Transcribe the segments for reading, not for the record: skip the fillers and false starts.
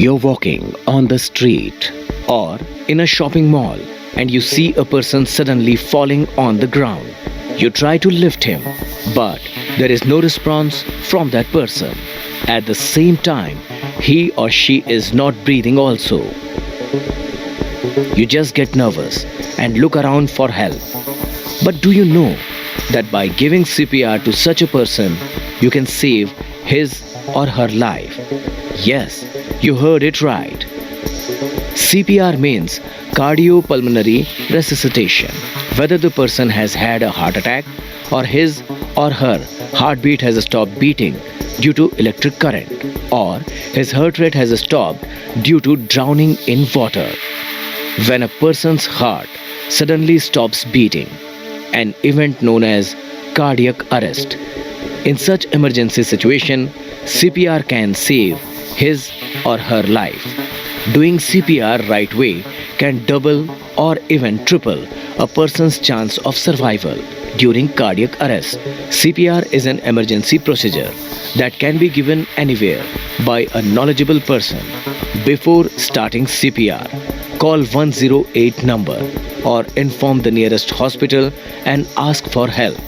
You're walking on the street or in a shopping mall and you see a person suddenly falling on the ground. You try to lift him, but there is no response from that person. At the same time, he or she is not breathing also. You just get nervous and look around for help. But do you know that by giving CPR to such a person, you can save his or her life? Yes, you heard it right. CPR means cardiopulmonary resuscitation. Whether the person has had a heart attack or his or her heartbeat has stopped beating due to electric current, or his heart rate has stopped due to drowning in water. When a person's heart suddenly stops beating, an event known as cardiac arrest. In such emergency situation, CPR can save his or her life. Doing CPR right way can double or even triple a person's chance of survival during cardiac arrest. CPR is an emergency procedure that can be given anywhere by a knowledgeable person. Before starting CPR, call 108 number or inform the nearest hospital and ask for help.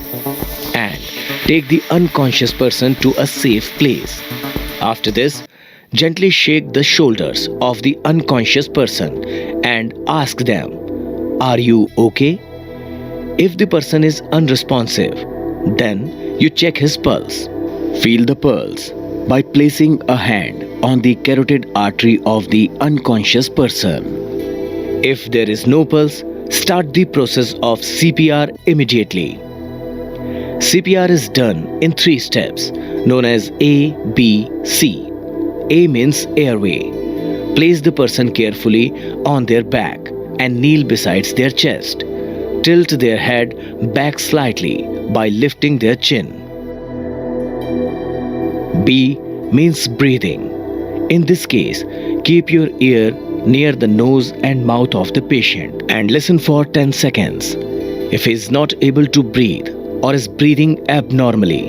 And take the unconscious person to a safe place. After this, gently shake the shoulders of the unconscious person and ask them, "Are you okay?" If the person is unresponsive, then you check his pulse. Feel the pulse by placing a hand on the carotid artery of the unconscious person. If there is no pulse, start the process of CPR immediately. CPR is done in 3 steps known as A, B, C. A means airway. Place the person carefully on their back and kneel beside their chest. Tilt their head back slightly by lifting their chin. B means breathing. In this case, keep your ear near the nose and mouth of the patient and listen for 10 seconds. If he is not able to breathe or is breathing abnormally,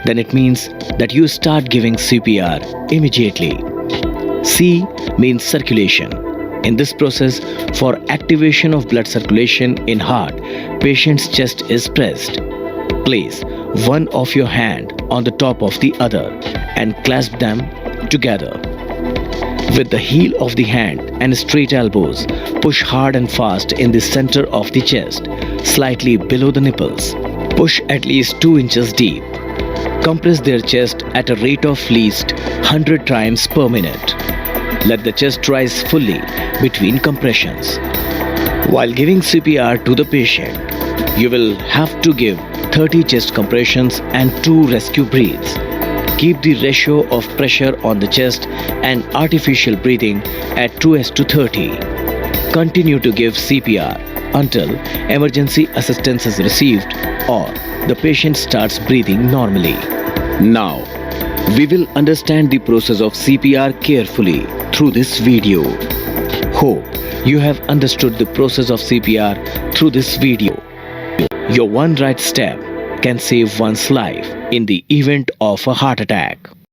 then it means that you start giving CPR immediately. C means circulation. In this process, for activation of blood circulation in heart, patient's chest is pressed. Place one of your hand on the top of the other and clasp them together. With the heel of the hand and straight elbows, push hard and fast in the center of the chest, slightly below the nipples. Push at least 2 inches deep. Compress their chest at a rate of least 100 times per minute. Let the chest rise fully between compressions. While giving CPR to the patient, you will have to give 30 chest compressions and 2 rescue breaths. Keep the ratio of pressure on the chest and artificial breathing at 2:30. Continue to give CPR until emergency assistance is received or the patient starts breathing normally. Now, we will understand the process of CPR carefully through this video. Hope you have understood the process of CPR through this video. Your one right step can save one's life in the event of a heart attack.